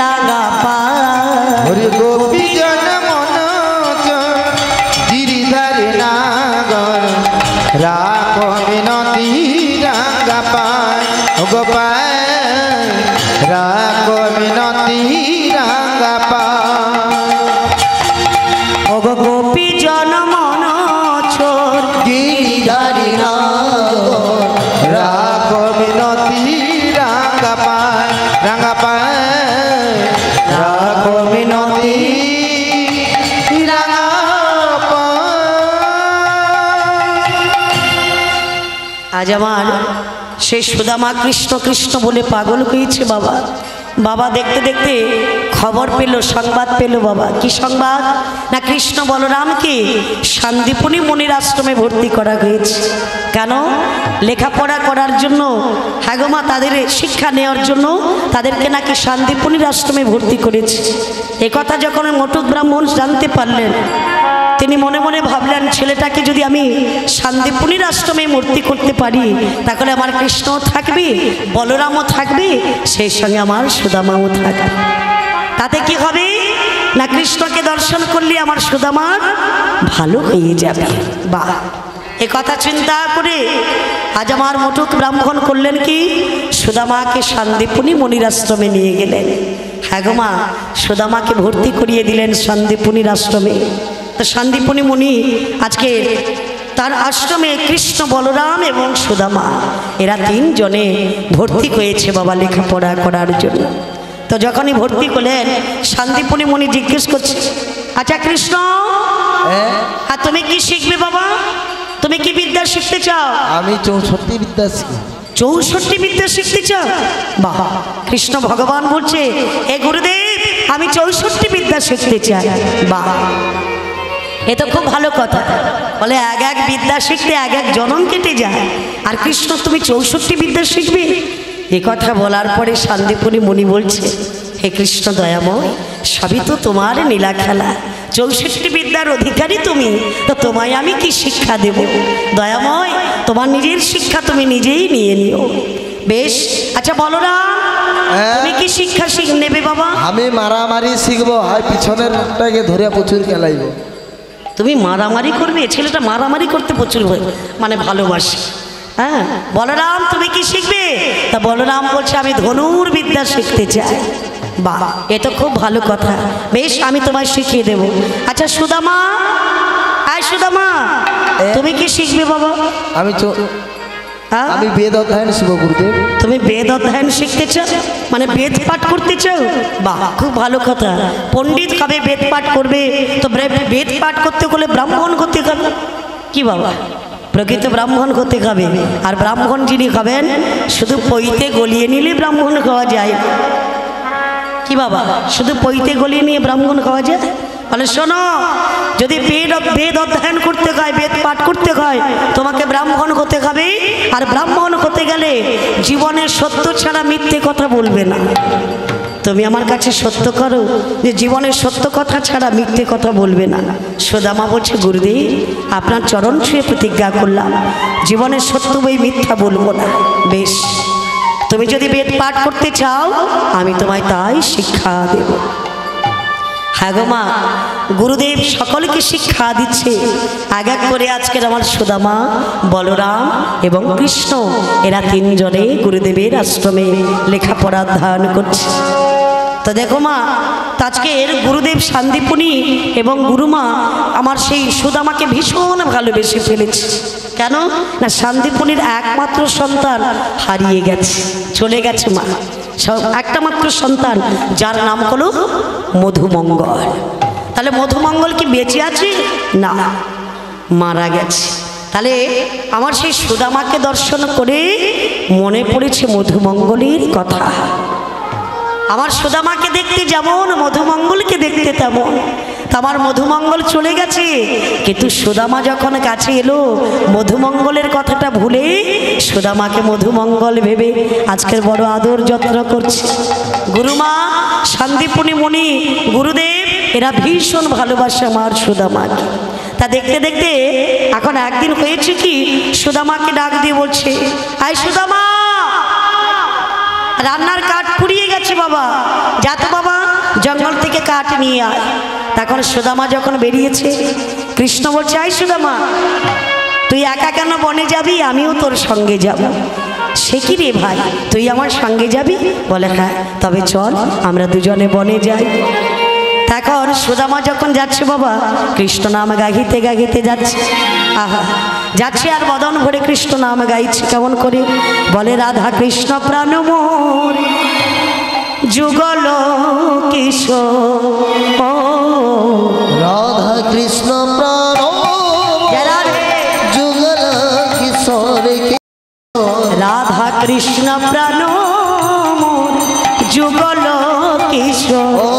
রাঙা পাল। ওরে গোপী জন মন গিরিধারে নাগর রাখ মিনতি রাঙ্গা পায় ও গোপাল রাখ মিনতি রাঙ্গা পায় ওগো গোপী জন মন ছোর গিরিধারী নাগর রাখ মিনতি রাঙ্গা পায় রাঙ্গা পায় রাখ মিনতি রাঙ্গা পায়। আজ আমার সেই সুদামা কৃষ্ণ কৃষ্ণ বলে পাগল হয়েছে বাবা। বাবা দেখতে দেখতে খবর পেল, সংবাদ পেল বাবা। কি সংবাদ? না কৃষ্ণ বলরামকে শান্তিপুনি মুনির আশ্রমে ভর্তি করা হয়েছে। কেন? লেখাপড়া করার জন্য, হ্যাঁ গো মা, তাদের শিক্ষা নেওয়ার জন্য তাদেরকে নাকি শান্তিপুনির আশ্রমে ভর্তি করেছে। এ কথা যখন মটুক ব্রাহ্মণ জানতে পারলেন, তিনি মনে মনে ভাবলেন, ছেলেটাকে যদি আমি শান্তিপুনির আশ্রমে ভর্তি করতে পারি তাহলে আমার কৃষ্ণও থাকবে, বলরামও থাকবে, সেই সঙ্গে আমার সুদামাও থাকবে। তাতে কি হবে? না কৃষ্ণকে দর্শন করলে আমার সুদামার ভালো হয়ে যাবে। বাহ! এ কথা চিন্তা করে আজ আমার মটুক ব্রাহ্মণ করলেন কি, সুদামাকে শান্তিপুনি মুনির আশ্রমে নিয়ে গেলেন। হ্যাঁ গো মা, সুদামাকে ভর্তি করিয়ে দিলেন শান্তিপুনির আশ্রমে। তো শান্তিপুনি মুনি আজকে তার আশ্রমে কৃষ্ণ, বলরাম এবং সুদামা এরা তিনজনে ভর্তি হয়েছে বাবা লেখাপড়া করার জন্য। তো যখনই ভর্তি করলেন, শান্তিপুনি মুনি জিজ্ঞেস করছে, আচ্ছা কৃষ্ণ, আর তুমি কি শিখবে বাবা? তুমি কি বিদ্যা শিখতে চাও? আমি 64 বিদ্যা শিখি। 64 বিদ্যা শিখতে চাও? বাহ! কৃষ্ণ ভগবান বলছে, এ গুরুদেব, আমি 64 বিদ্যা শিখতে চাই। বাহ! এ তো খুব ভালো কথা। বলে এক এক বিদ্যা শিখতে এক এক জনম কেটে যায়, আর কৃষ্ণ তুমি 64 বিদ্যা শিখবে? এ কথা বলার পরে শান্তিপুনি মুনি বলছে, হে কৃষ্ণ দয়াময়, সবই তো তোমার নীলা খেলা, 64 বিদ্যার অধিকারী তুমি, তো তোমায় আমি কি শিক্ষা দেব? দয়াময়, তোমার নিজের শিক্ষা তুমি নিজেই নিয়ে নিও। বেশ, আচ্ছা বলরাম, তুমি কি শিক্ষা নেবে বাবা? আমি মারামারি শিখবো, হয় পিছনেরটাকে ধরে প্রচুর খেলাইব। তুমি মারামারি করবে? ছেলেটা মারামারি করতে প্রচুর মানে ভালোবাসে। হ্যাঁ, বলরাম তুমি কি শিখবে? তা বলরাম বলছে, আমি ধনুর বিদ্যা শিখতে চাই। বাহ, এ তো খুব ভালো কথা। বেশ, আমি তোমায় শিখিয়ে দেব। আচ্ছা সুদামা, আয় সুদামা, তুমি কি শিখবে বাবা? আমি বেদ অধ্যয়ন শিখব গুরুদেব। তুমি বেদ অধ্যয়ন শিখতে চাও, মানে বেদ পাঠ করতে চাও? বাহ, খুব ভালো কথা। পণ্ডিত হবে, বেদ পাঠ করবে, তো বেদ পাঠ করতে হলে ব্রাহ্মণ হতে হবে। কি বাবা? প্রকৃত ব্রাহ্মণ হতে হবে। আর ব্রাহ্মণ যিনি হবেন, শুধু পইতে গলিয়ে নিলে ব্রাহ্মণ খাওয়া যায়। কি বাবা? শুধু পইতে গলিয়ে নিয়ে ব্রাহ্মণ খাওয়া যায়? বলে শোনো, যদি বেদ অধ্যয়ন করতে হয়, বেদ পাঠ করতে হয়, তোমাকে ব্রাহ্মণ হতে হবে। আর ব্রাহ্মণ হতে গেলে জীবনে সত্য ছাড়া মিথ্যে কথা বলবে না। তুমি আমার কাছে সত্য করো, যে জীবনের সত্য কথা ছাড়া মিথ্যে কথা বলবে না। সুদামা বলছে, গুরুদেব, আপনার চরণ ছুঁয়ে প্রতিজ্ঞা করলাম, জীবনের সত্য বই মিথ্যা বলবো না। বেশ, তুমি যদি বেদ পাঠ করতে চাও, আমি তোমায় তাই শিক্ষা দেব। হ্যাঁ গো মা, গুরুদেব সকলকে শিক্ষা দিচ্ছে। এক এক করে আজকের আমার সুদামা, বলরাম এবং কৃষ্ণ এরা তিনজনে গুরুদেবের আশ্রমে লেখাপড়া অধ্যয়ন করছে। তো দেখো মা, আজকের গুরুদেব শান্তিপুনি এবং গুরুমা আমার সেই সুদামাকে ভীষণ ভালোবেসে ফেলেছে। কেন না, শান্তিপুনির একমাত্র সন্তান হারিয়ে গেছে, চলে গেছে মা। একটা মাত্র সন্তান, যার নাম হলো মধুমঙ্গল। তাহলে মধুমঙ্গল কি বেঁচে আছে? না, মারা গেছে। তাহলে আমার সেই সুদামাকে দর্শন করে মনে পড়েছে মধুমঙ্গলের কথা। আমার সুদামাকে দেখতে যেমন, মধুমঙ্গলকে দেখতে তেমন। তা আমার মধুমঙ্গল চলে গেছে, কিন্তু সুদামা যখন কাছে এলো মধুমঙ্গলের কথাটা ভুলে সুদামাকে মধুমঙ্গল ভেবে আজকের বড় আদর যত্ন করছে। গুরুমা, শান্তিপুনি মুনি, গুরুদেব এরা ভীষণ ভালোবাসে আমার সুদামাকে। তা দেখতে দেখতে এখন একদিন হয়েছে কি, সুদামাকে ডাক দিয়ে বলছে, আই সুদামা, রান্নার কাঠ পুড়িয়ে গেছে বাবা, যা তো বাবা জঙ্গল থেকে কাঠ নিয়ে আয়। তখন সুদামা যখন বেরিয়েছে, কৃষ্ণ বলছে, আই সুদামা, তুই একা কেন বনে যাবি, আমিও তোর সঙ্গে যাব। সে কি রে ভাই, তুই আমার সঙ্গে যাবি? বলে হ্যাঁ, তবে চল আমরা দুজনে বনে যাই। তখন সুদামা যখন যাচ্ছে বাবা, কৃষ্ণ নাম গাহিতে গাহিতে যাচ্ছে। আহা, যাচ্ছে আর বদন ভরে কৃষ্ণ নাম গাইছে। কেমন করে বলে, রাধা কৃষ্ণ প্রাণ মোর যুগল কিশোর, রাধা কৃষ্ণ প্রাণ যুগল কিশোর, রাধা কৃষ্ণ প্রাণ মোর যুগল কিশোর, ও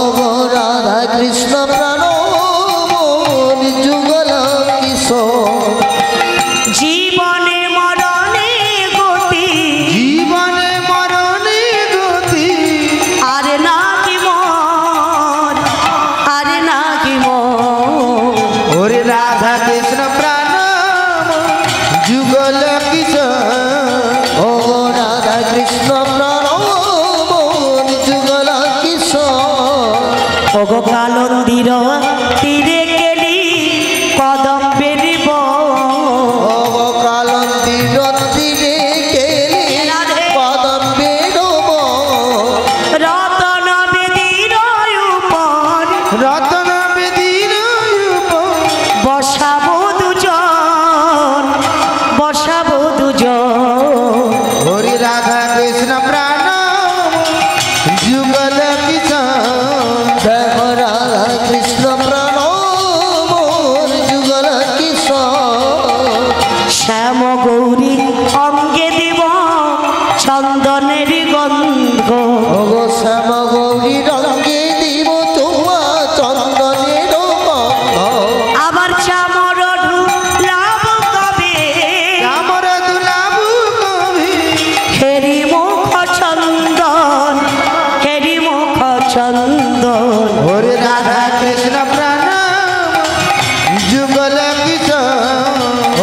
রাধা কৃষ্ণ প্রাণ মোর যুগল কিশোর, জীবনে মরণে গতি, জীবনে মরণে গতি, আরে না কি মর, আরে না কি মর, ওরে রাধা কৃষ্ণ প্রাণ যুগল কিশোর, ও রাধা কৃষ্ণ প্রাণ মোর যুগল কিশোর, ওগো কালন্দির তীরে গেলি কদম বেরিব, ও কালন্দির তীরে গেলি কদম বেরোব, রতন বেদির উপর রতন বেদির উপর বসাবো দুজন, বসাবো দুজন, ওরে রাধা কৃষ্ণ প্রাণ যুগল কিশোর, দেখো রাধা কৃষ্ণ প্রাণ মোর যুগল কিশোর, শ্যাম গৌরী অঙ্গে দিব চন্দনের গন্ধ, ওগো শ্যাম গৌরী রঙ্গে দিব তোমা চন্দনের গন্ধ, আবার চামর ঢুলাব কবে, রামর দুলাবু কবি, হেরি মুখ চন্দন, হেরি মুখ চন্দন, ওরে রাধা কৃষ্ণ প্রাণ যুগল কিশোর,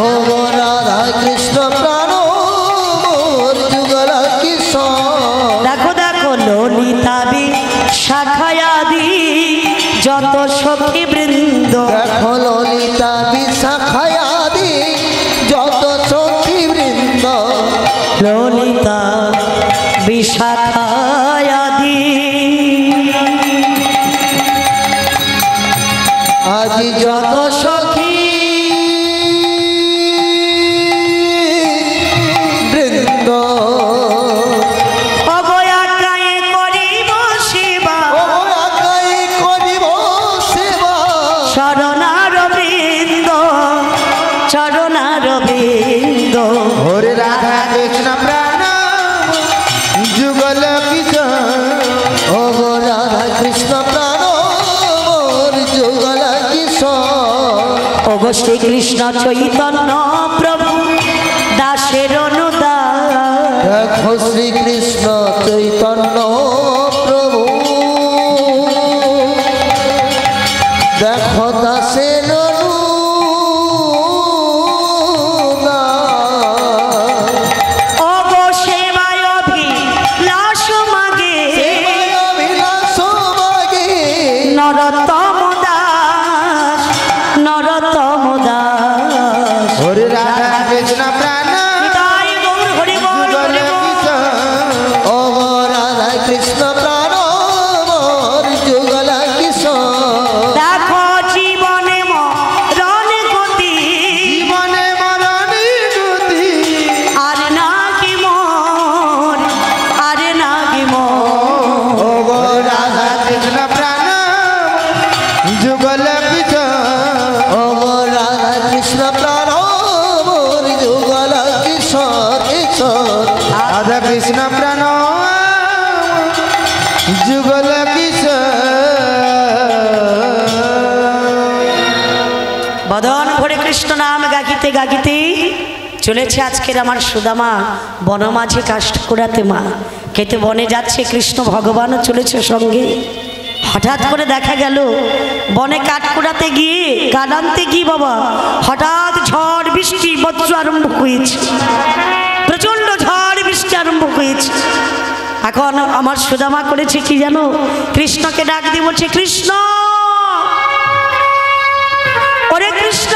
ওগো রাধা কৃষ্ণ প্রাণ মোর যুগল কিশোর, দেখো দেখো ললিতাবি শাখায়াদি যত সখী বৃন্দ, দেখো ললিতা বিশাখায়াদি যত সখী বৃন্দ, ললিতা বিশাখায়াদি আজি যত সখী বৃন্দ, অবয়াকায়ে করিব সেবা, ও একাই করিব সেবা, চরণার বৃন্দ, চরণার বৃন্দ, ওরে রাধা কৃষ্ণ প্রাণ যুগল কিশোর, ওগো রাধা কৃষ্ণ প্রাণ মোর যুগল কিশোর, ওগো শ্রীকৃষ্ণ চৈতন্য প্রভু দাসের অনুদান, দেখো শ্রীকৃষ্ণ চৈতন্য প্রভু, দেখো দাসের অনুদান, ওগো সেবায় অভিলাষ মাগে সেবায় অভিলাষ মাগে, নরতম দাস, নরতম দাস, ওরে রাধা কৃষ্ণ প্রাণ তাই গৌর হরি বল, যুগল হরি বল। কিশোর, ওগো রাধা কৃষ্ণ প্রাণ মোর যুগল কিশোর, দেখো জীবনে মরণ গতি, জীবনে মরণে গতি, আর না কি মর, আর না কি মর, ওগো রাধা কৃষ্ণ প্রাণ যুগল কিশোর, ওগো রাধা কৃষ্ণ প্রাণ মোর যুগল কিশোর, কিশোর, রাধা কৃষ্ণ প্রাণ যুগল কিশোর। বদন ভরে কৃষ্ণ নাম গাকিতে গাকিতে চলেছে আজকের আমার সুদামা বনমাঝে কাষ্ঠ কুড়াতে মা। খেতে বনে যাচ্ছে, কৃষ্ণ ভগবানও চলেছে সঙ্গে। হঠাৎ করে দেখা গেল বনে কাঠ কুড়াতে গিয়ে কাঠ আনতে গিয়ে বাবা হঠাৎ ঝড় বৃষ্টি বজ্র আরম্ভ হয়েছে, প্রচণ্ড ঝড় বৃষ্টি আরম্ভ হয়েছে। এখন আমার সুদামা করেছে কি জানো, কৃষ্ণকে ডাক দিয়ে বলছে, কৃষ্ণ, ওরে কৃষ্ণ,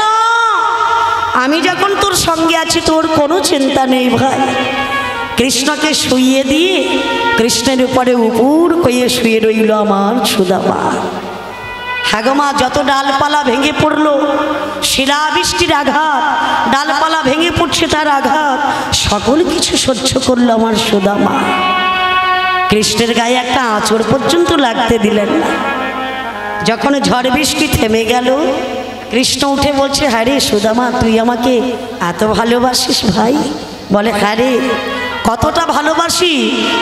আমি যখন তোর সঙ্গে আছি তোর কোনো চিন্তা নেই ভাই। কৃষ্ণকে শুইয়ে দিয়ে কৃষ্ণের উপরে উপুর কইয়ে শুয়ে রইল আমার সুদামা। হ্যাঁ গো মা, যত ডালপালা ভেঙে পড়লো, শিলাবৃষ্টির আঘাত, ডালপালা ভেঙে পড়ছে তার আঘাত, সকল কিছু সহ্য করলো আমার সুদামা। কৃষ্ণের গায়ে একটা আঁচড় পর্যন্ত লাগতে দিলেন না। যখন ঝড় বৃষ্টি থেমে গেল, কৃষ্ণ উঠে বলছে, হ্যাঁ রে সুদামা, তুই আমাকে এত ভালোবাসিস ভাই? বলে, হ্যাঁ রে, কতটা ভালোবাসি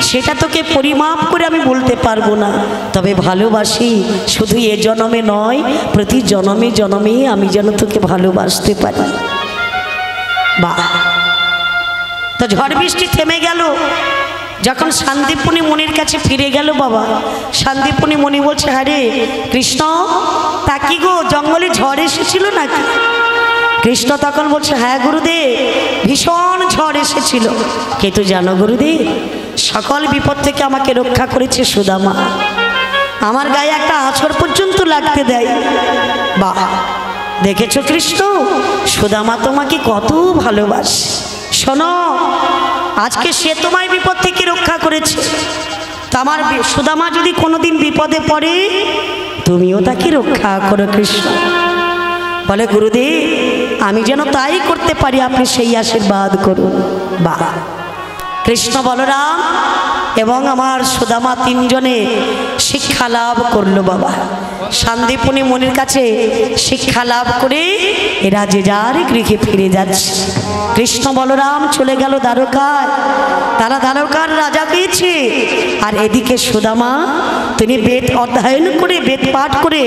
সেটা তোকে পরিমাপ করে আমি বলতে পারবো না, তবে ভালোবাসি শুধু এ জন্মে নয়, প্রতি জন্মে জন্মে আমি যেন তোকে ভালোবাসতে পারি। বাহ! তো ঝড় বৃষ্টি থেমে গেল। যখন শান্তিপুনি মনির কাছে ফিরে গেল বাবা, শান্তিপুনি মনি বলছে, হ্যাঁ রে কৃষ্ণ, তা কি গো, জঙ্গলে ঝড় এসেছিল নাকি? কৃষ্ণ তখন বলছে, হ্যাঁ গুরুদেব, ভীষণ ঝড় এসেছিল, কিন্তু জানো গুরুদেব, সকল বিপদ থেকে আমাকে রক্ষা করেছে সুদামা, আমার গায়ে একটা আঁচড় পর্যন্ত লাগতে দেয়। বাহ! দেখেছো কৃষ্ণ, সুদামা তোমাকে কত ভালোবাসে। শোনো, আজকে সে তোমায় বিপদ থেকে রক্ষা করেছে, তা আমার সুদামা যদি কোনোদিন বিপদে পড়ে তুমিও তাকে রক্ষা করো কৃষ্ণ। বলে, গুরুদেব, আমি যেন তাই করতে পারি, আপনি সেই আশীর্বাদ করুন। বাহ! কৃষ্ণ, বলরাম এবং আমার সুদামা তিনজনে শিক্ষা লাভ করলো বাবা। শান্তিপুনি মনির কাছে শিক্ষা লাভ করে এরা যে যার গৃহে ফিরে যাচ্ছে। কৃষ্ণ বলরাম চলে গেল দ্বারকায়, তারা দ্বারকার রাজা পেয়েছে। আর এদিকে সুদামা তিনি বেদ অধ্যয়ন করে, বেদ পাঠ করে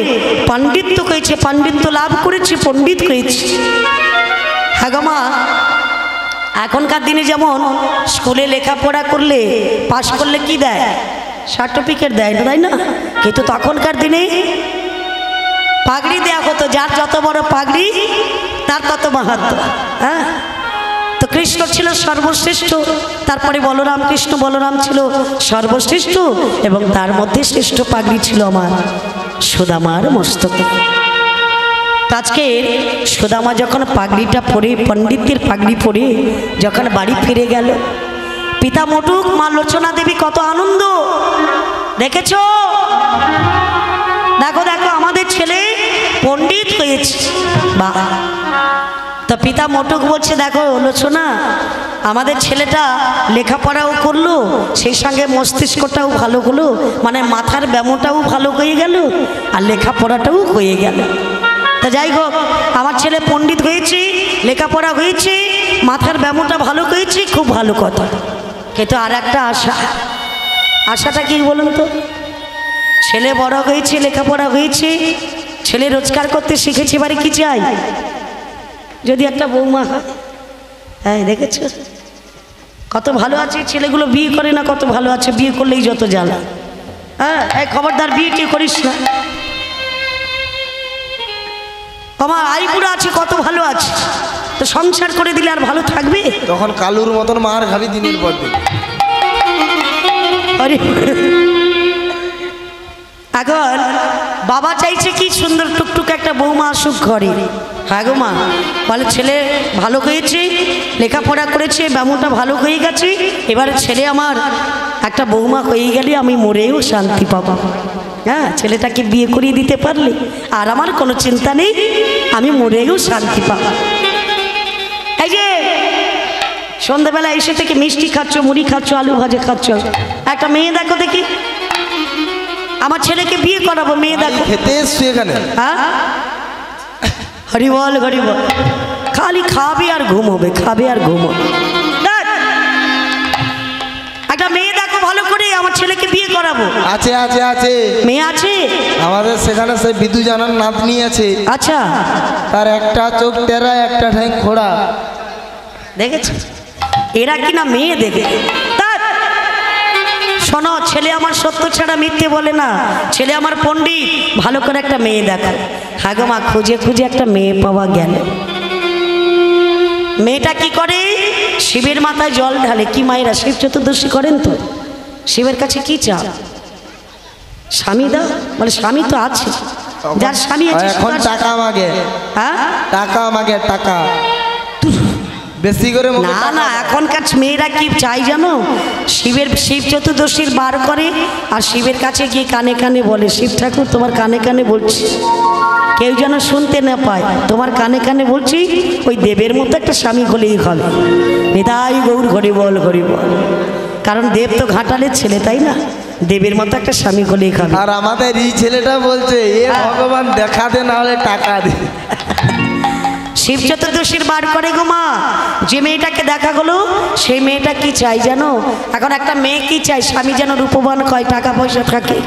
পাণ্ডিত্য হয়েছে, পাণ্ডিত্য লাভ করেছে, পণ্ডিত হয়েছে। হ্যাঁ গো মা, এখনকার দিনে যেমন স্কুলে লেখাপড়া করলে পাশ করলে কি দেয়, সার্টিফিকেট দেয় না, তাই না? কিন্তু তখনকার দিনে পাগড়ি দেওয়া হতো, যার যত বড় পাগড়ি তার তত মাহাত্ম। হ্যাঁ, তো কৃষ্ণ ছিল সর্বশ্রেষ্ঠ, তারপরে বলরাম, কৃষ্ণ বলরাম ছিল সর্বশ্রেষ্ঠ, এবং তার মধ্যে শ্রেষ্ঠ পাগড়ি ছিল আমার সুদামার মস্তকে। আজকে সুদামা যখন পাগড়িটা পরে, পণ্ডিতের পাগড়ি পরে যখন বাড়ি ফিরে গেল, পিতা মোটুক, মা লোচনা দেবী কত আনন্দ, দেখেছো? দেখো দেখো, আমাদের ছেলে পণ্ডিত হয়েছে। বাহ! তো পিতা মোটুক বলছে, দেখো লোচনা, আমাদের ছেলেটা লেখাপড়াও করলো, সেই সঙ্গে মস্তিষ্কটাও ভালো হলো, মানে মাথার ব্যায়ামটাও ভালো হয়ে গেল আর লেখাপড়াটাও হয়ে গেল। তা যাই হোক, আমার ছেলে পণ্ডিত হয়েছে, লেখাপড়া হয়েছে, মাথার ব্যায়ামটা ভালো হয়েছে, খুব ভালো কথা। কিন্তু আর একটা আশা, আশাটা কি বলুন তো? ছেলে বড় হয়েছে, লেখাপড়া হয়েছে, ছেলে রোজগার করতে শিখেছে, এবারে কি চাই? যদি একটা বৌমা হয়। হ্যাঁ, দেখেছ কত ভালো আছে, ছেলেগুলো বিয়ে করে না, কত ভালো আছে, বিয়ে করলেই যত জ্বালা। হ্যাঁ, এই খবরদার বিয়ে টিয়ে করিস না। আমার আইপুরা আছে, কত ভালো আছে, তো সংসার করে দিলে আর ভালো থাকবে? তখন কালুর মতন মার খাবি দিনের পর দিন। আরে এখন বাবা চাইছে কি সুন্দর টুকটুক একটা বৌমা আসুক ঘরে। হ্যাঁ গো মা, বলে ছেলে ভালো হয়েছে, লেখাপড়া করেছে, ব্যায়ামটা ভালো হয়ে গেছে, এবারে ছেলে আমার একটা বৌমা হয়ে গেলে আমি মরেও শান্তি পাবো। হ্যাঁ, ছেলেটাকে বিয়ে করিয়ে দিতে পারলে আর আমার কোনো চিন্তা নেই, আমি মরেও শান্তি পাবো। এই যে সন্ধ্যাবেলা এসে থেকে মিষ্টি খাচ্ছ, মুড়ি খাচ্ছ, আলু ভাজা খাচ্ছ, একটা মেয়ে দেখো দেখি, আমার ছেলেকে বিয়ে করাবো, মেয়ে দেখো। খেতে এসছি এখানে। হ্যাঁ, হরি বল হরি বল, খালি খাবে আর ঘুমোবে, খাবে আর ঘুমোবে। একটা মেয়ে দেখো ভালো করে, আমার ছেলেকে বিয়ে করাবো? আছে আছে আছে, মেয়ে আছে? আমাদের সেখানে সেই বিদু জানার নাতনি আছে, আচ্ছা, তার একটা চোখ টেরা একটা ঠ্যাং খোড়া। দেখেছ এরা কিনা মেয়ে দেখে। শোনো, ছেলে আমার সত্য ছাড়া মিথ্যে বলে না, ছেলে আমার পণ্ডিত। ভালো করে একটা মেয়ে দেখো। হ্যাঁ গো মা, খুঁজে খুঁজে একটা মেয়ে পাওয়া গেল। মেয়েটা কি করে? শিবের মাথায় জল ঢালে। কি মায়েরা শিব চতুর্দশী করেন তো? শিবের কাছে কি চাও? স্বামী দাও। বলে স্বামী তো আছে, যার স্বামী আছে এখন টাকা মাগে। হ্যাঁ, টাকা মাগে, টাকা বেশি করে। না না, এখনকার মেয়েরা কি চাই জানো? শিব চতুর্দশীর বার করে আর শিবের কাছে গিয়ে কানে কানে বলে, শিব ঠাকুর তোমার কানে কানে বলছি, কেউ যেন শুনতে না পায়, তোমার কানে কানে বলছি ওই দেবের মতো একটা স্বামী হলেই হবে। নিতাই গৌর হরি বল, হরি বল। কারণ দেব তো ঘাটালের ছেলে, তাই না? দেবের মতো একটা স্বামী হলেই হবে। আর আমাদের এই ছেলেটা বলছে, এ ভগবান দেখা দে, না হলে টাকা দে। শিব চতুর্দশীর বার করে গো মা। যে মেয়েটাকে দেখা গেলো সেই মেয়েটা কি চাই জানো? এখন একটা মেয়ে কি চাই? স্বামী যেন রূপবান হয়, টাকা পয়সা থাকে,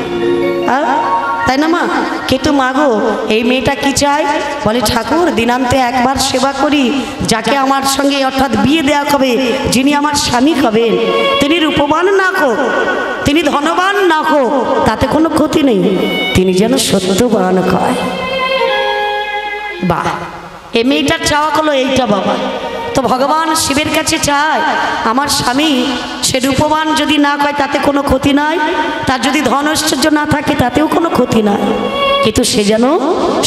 তাই না মা? কিন্তু মা গো, এই মেয়েটা কি চাই? বলে ঠাকুর দিনান্তে একবার সেবা করি, যাকে আমার সঙ্গে অর্থাৎ বিয়ে দেওয়া হবে, যিনি আমার স্বামী হবেন, তিনি রূপবান না হোক, তিনি ধনবান না হোক, তাতে কোনো ক্ষতি নেই, তিনি যেন সত্যবান হয়। বাহ, এই মেয়েটার চাওয়া হলো এইটা বাবা। তো ভগবান শিবের কাছে চায় আমার স্বামী সে রূপবান যদি না হয় তাতে কোনো ক্ষতি নাই, তার যদি ধন ঐশ্বর্য না থাকে তাতেও কোনো ক্ষতি নাই, কিন্তু সে যেন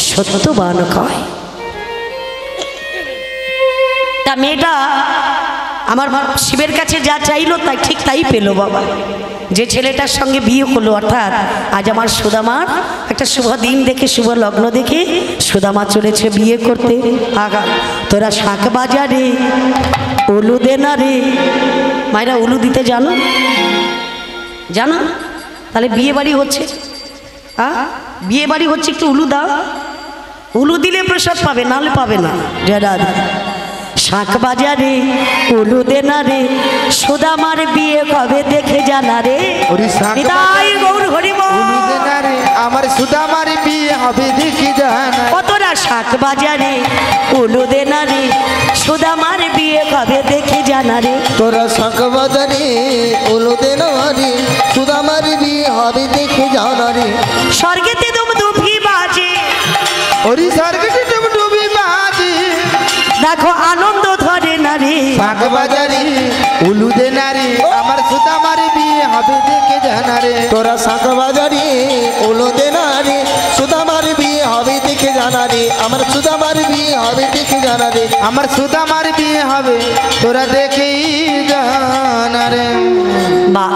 সত্যবান হয়। তা মেয়েটা আমার শিবের কাছে যা চাইলো তাই ঠিক তাই পেলো বাবা। যে ছেলেটার সঙ্গে বিয়ে হলো, অর্থাৎ আজ আমার সুদামার একটা শুভ দিন দেখে, শুভ লগ্ন দেখে সুদামা চলেছে বিয়ে করতে। আগা তোরা শাক বাজারে উলু দে না রে। মায়েরা উলু দিতে জানো? জানো? তাহলে বিয়ে বাড়ি হচ্ছে, বিয়ে বাড়ি হচ্ছে, একটু উলু দাও। উলু দিলে প্রসাদ পাবে, নাহলে পাবে না। জয় রাধা। শাক বাজারে উলু দে না রে, সুদামার বিয়ে কবে দেখে জানা রে। নিতাই গৌর হরি বল। আমার সুদামার বিয়ে হবে দেখে জানা। কতরা শাক বাজারে উলু দে না রে, সুদামার বিয়ে কবে দেখে জানা রে। তোরা শাক বাজারে উলু দে না রে, সুদামার বিয়ে হবে দেখে জানা রে। স্বর্গেতে দুমদুভি বাজে, ওরি স্বর্গেতে ডুবডুবি বাজে, দেখো আনন্দ ধরে না রে। শাক বাজারে উলু দে না রে, আমার সুদামার বিয়ে হবে দেখে জানা রে। তোরা শাক বাজারে উলু দে না রে, সুদামার বিয়ে হবে দেখে জানা রে। আমার সুদামার বিয়ে হবে দেখে জানা রে। আমার সুদামার বিয়ে হবে তোরা দেখেই জানা রে। বা